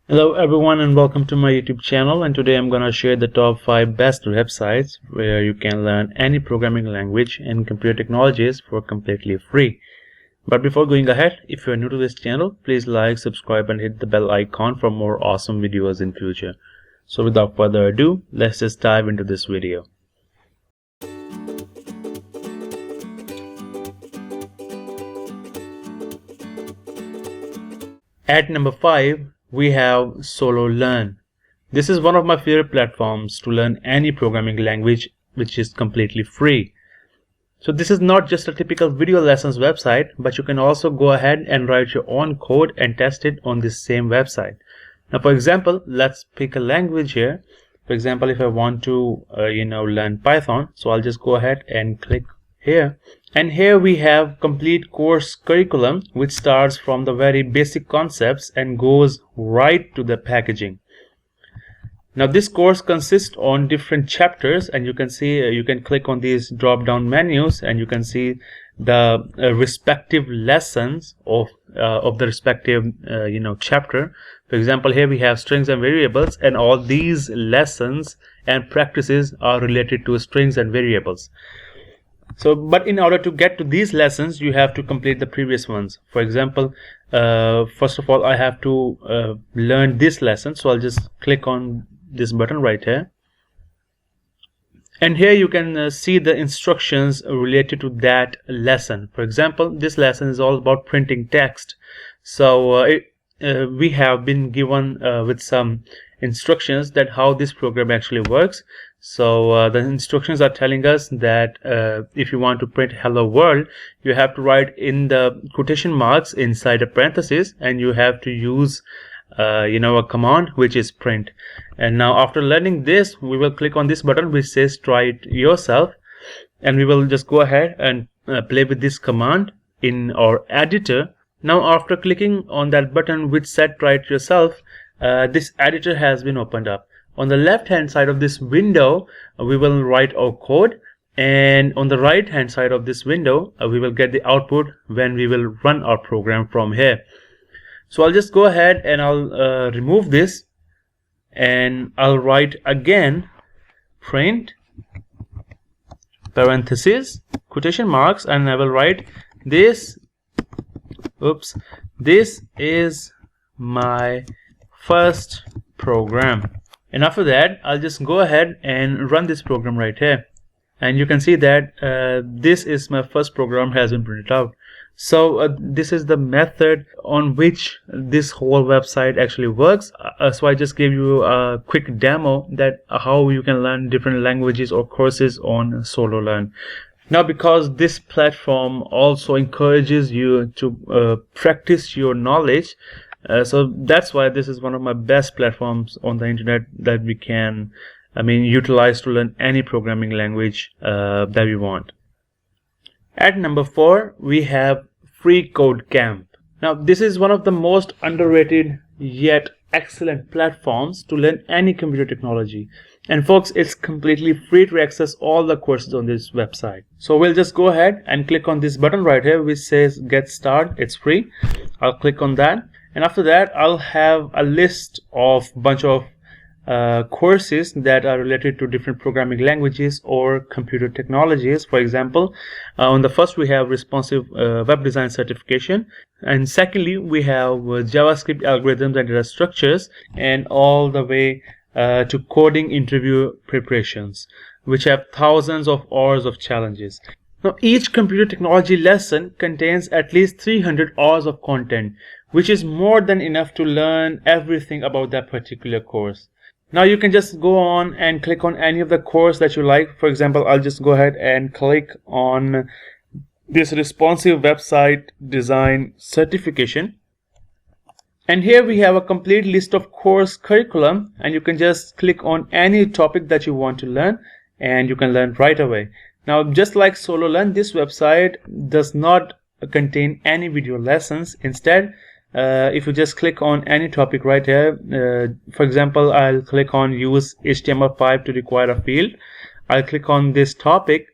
Hello everyone and welcome to my YouTube channel, and today I'm gonna share the top 5 best websites where you can learn any programming language and computer technologies for completely free. But before going ahead, if you're new to this channel, please like, subscribe and hit the bell icon for more awesome videos in future. So without further ado, let's just dive into this video. At number 5, we have SoloLearn. This is one of my favorite platforms to learn any programming language which is completely free. So this is not just a typical video lessons website, but you can also go ahead and write your own code and test it on this same website. Now for example, let's pick a language here. For example, if I want to learn Python, so I'll just go ahead and click here, and here we have complete course curriculum which starts from the very basic concepts and goes right to the packaging. Now this course consists on different chapters, and you can see you can click on these drop down menus and you can see the respective lessons of the respective chapter. For example, here we have strings and variables, and all these lessons and practices are related to strings and variables. So, but in order to get to these lessons, you have to complete the previous ones. For example, first of all, I have to learn this lesson. So I'll just click on this button right here. And here you can see the instructions related to that lesson. For example, this lesson is all about printing text. So we have been given with some instructions that how this program actually works. So the instructions are telling us that if you want to print hello world, you have to write in the quotation marks inside a parenthesis, and you have to use a command which is print. And now after learning this, we will click on this button which says try it yourself, and we will just go ahead and play with this command in our editor. Now after clicking on that button which said try it yourself, this editor has been opened up. On the left hand side of this window, we will write our code, and on the right hand side of this window, we will get the output when we will run our program from here. So I'll just go ahead and I'll remove this, and I'll write again print parenthesis quotation marks, and I will write this is my first program. And after that, I'll just go ahead and run this program right here, and you can see that this is my first program has been printed out. So this is the method on which this whole website actually works. So I just gave you a quick demo that how you can learn different languages or courses on SoloLearn. Now, because this platform also encourages you to practice your knowledge, so that's why this is one of my best platforms on the internet that we can utilize to learn any programming language that we want. At number 4, we have FreeCodeCamp. Now this is one of the most underrated yet excellent platforms to learn any computer technology. And folks, it's completely free to access all the courses on this website. So we'll just go ahead and click on this button right here which says get started. It's free. I'll click on that, and after that I'll have a list of bunch of courses that are related to different programming languages or computer technologies. For example, on the first we have responsive web design certification, and secondly we have JavaScript algorithms and data structures, and all the way to coding interview preparations, which have thousands of hours of challenges. Now each computer technology lesson contains at least 300 hours of content, which is more than enough to learn everything about that particular course. Now you can just go on and click on any of the course that you like. For example, I'll just go ahead and click on this responsive website design certification, and here we have a complete list of course curriculum, and you can just click on any topic that you want to learn and you can learn right away. Now just like SoloLearn, this website does not contain any video lessons. Instead, if you just click on any topic right here, for example, I'll click on use HTML5 to require a field. I'll click on this topic,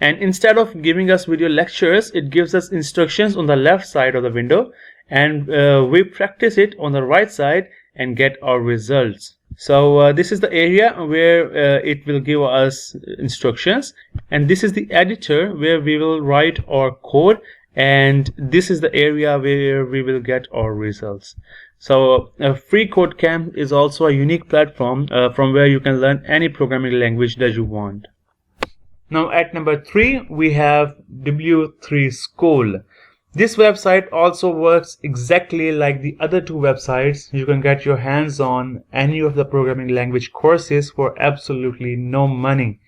and instead of giving us video lectures, it gives us instructions on the left side of the window, and we practice it on the right side and get our results. So this is the area where it will give us instructions, and this is the editor where we will write our code, and this is the area where we will get our results. So FreeCodeCamp is also a unique platform from where you can learn any programming language that you want. Now at number 3 we have W3 School. This website also works exactly like the other two websites. You can get your hands on any of the programming language courses for absolutely no money.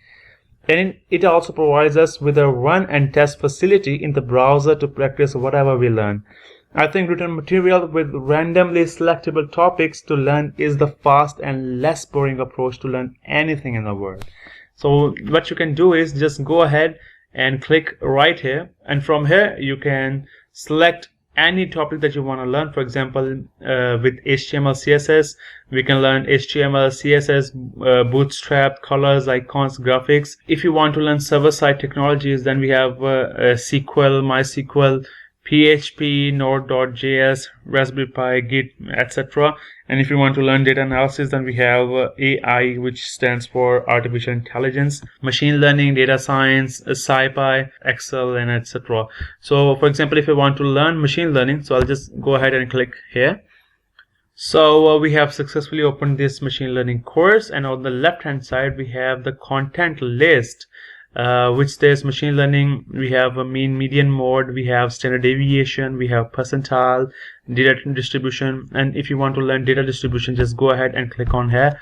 And it also provides us with a run and test facility in the browser to practice whatever we learn. I think written material with randomly selectable topics to learn is the fast and less boring approach to learn anything in the world. So what you can do is just go ahead and click right here, and from here you can select any topic that you want to learn. For example, with HTML CSS we can learn HTML CSS, Bootstrap, colors, icons, graphics. If you want to learn server-side technologies, then we have SQL, MySQL, PHP, Node.js, Raspberry Pi, Git, etc. And if you want to learn data analysis, then we have AI, which stands for artificial intelligence, machine learning, data science, SciPy, Excel, and etc. So for example, if you want to learn machine learning, so I'll just go ahead and click here. So we have successfully opened this machine learning course, and on the left hand side we have the content list, which says machine learning. We have a mean, median, mode, we have standard deviation, we have percentile, data distribution. And if you want to learn data distribution, just go ahead and click on here,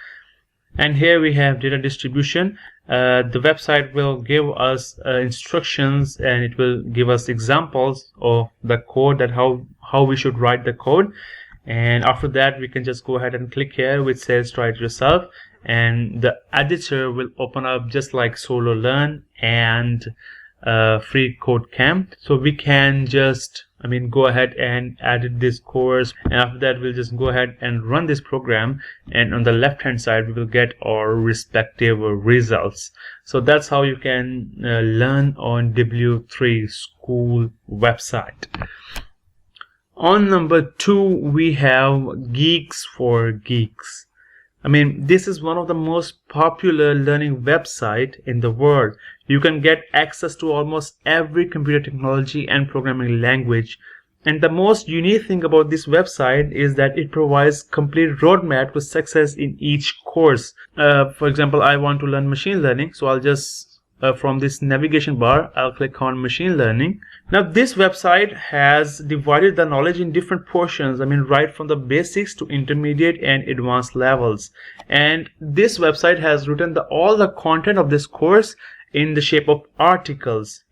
and here we have data distribution. The website will give us instructions, and it will give us examples of the code, that how we should write the code. And after that we can just go ahead and click here which says try it yourself, and the editor will open up just like SoloLearn and FreeCodeCamp. So we can just go ahead and edit this course, and after that we'll just go ahead and run this program, and on the left hand side we will get our respective results. So that's how you can learn on W3 School website. On number 2 we have Geeks for Geeks. This is one of the most popular learning website in the world. You can get access to almost every computer technology and programming language. And the most unique thing about this website is that it provides complete roadmap to success in each course. For example, I want to learn machine learning, so I'll just from this navigation bar I'll click on machine learning. Now this website has divided the knowledge in different portions, right from the basics to intermediate and advanced levels. And this website has written all the content of this course in the shape of articles,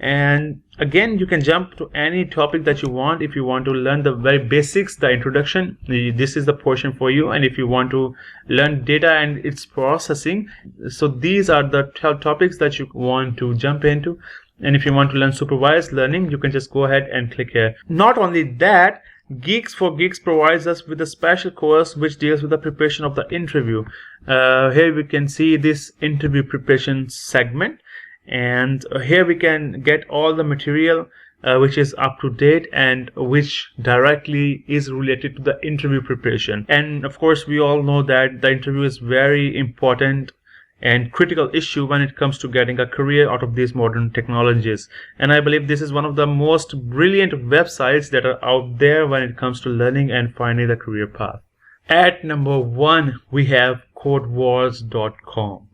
and again you can jump to any topic that you want. If you want to learn the very basics, the introduction, this is the portion for you. And if you want to learn data and its processing, so these are the topics that you want to jump into. And if you want to learn supervised learning, you can just go ahead and click here. Not only that, Geeks for Geeks provides us with a special course which deals with the preparation of the interview. Here we can see this interview preparation segment, and here we can get all the material which is up to date and which directly is related to the interview preparation. And of course we all know that the interview is very important and critical issue when it comes to getting a career out of these modern technologies. And I believe this is one of the most brilliant websites that are out there when it comes to learning and finding the career path. At number 1 we have codewars.com.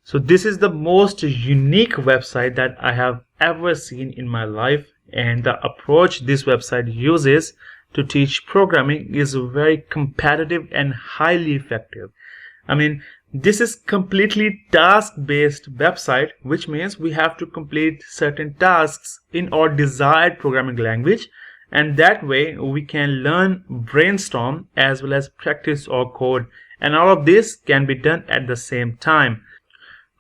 So this is the most unique website that I have ever seen in my life, and the approach this website uses to teach programming is very competitive and highly effective. This is completely task-based website, which means we have to complete certain tasks in our desired programming language, and that way we can learn, brainstorm, as well as practice our code, and all of this can be done at the same time.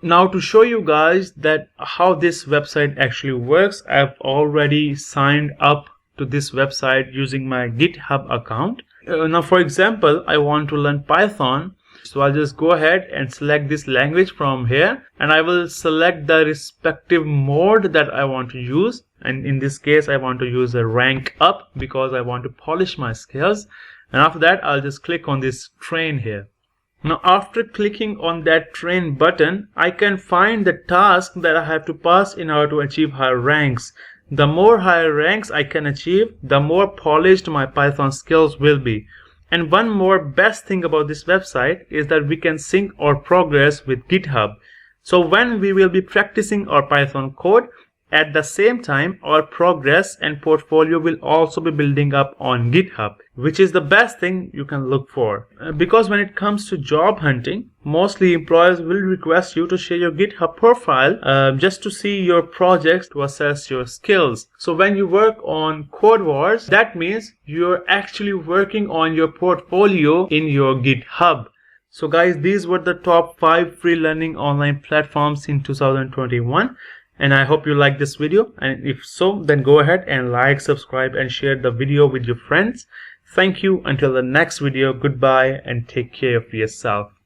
Now to show you guys that how this website actually works, I've already signed up to this website using my GitHub account. Now for example, I want to learn Python. So I'll just go ahead and select this language from here, and I will select the respective mode that I want to use. And in this case, I want to use a rank up because I want to polish my skills. And after that, I'll just click on this train here. Now, after clicking on that train button, I can find the task that I have to pass in order to achieve higher ranks. The more higher ranks I can achieve, the more polished my Python skills will be. And one more best thing about this website is that we can sync our progress with GitHub. So when we will be practicing our Python code, at the same time, our progress and portfolio will also be building up on GitHub, which is the best thing you can look for. Because when it comes to job hunting, mostly employers will request you to share your GitHub profile just to see your projects, to assess your skills. So when you work on Code Wars, that means you're actually working on your portfolio in your GitHub. So guys, these were the top 5 free learning online platforms in 2021. And I hope you like this video, and if so, then go ahead and like, subscribe, and share the video with your friends. Thank you. Until the next video, goodbye and take care of yourself.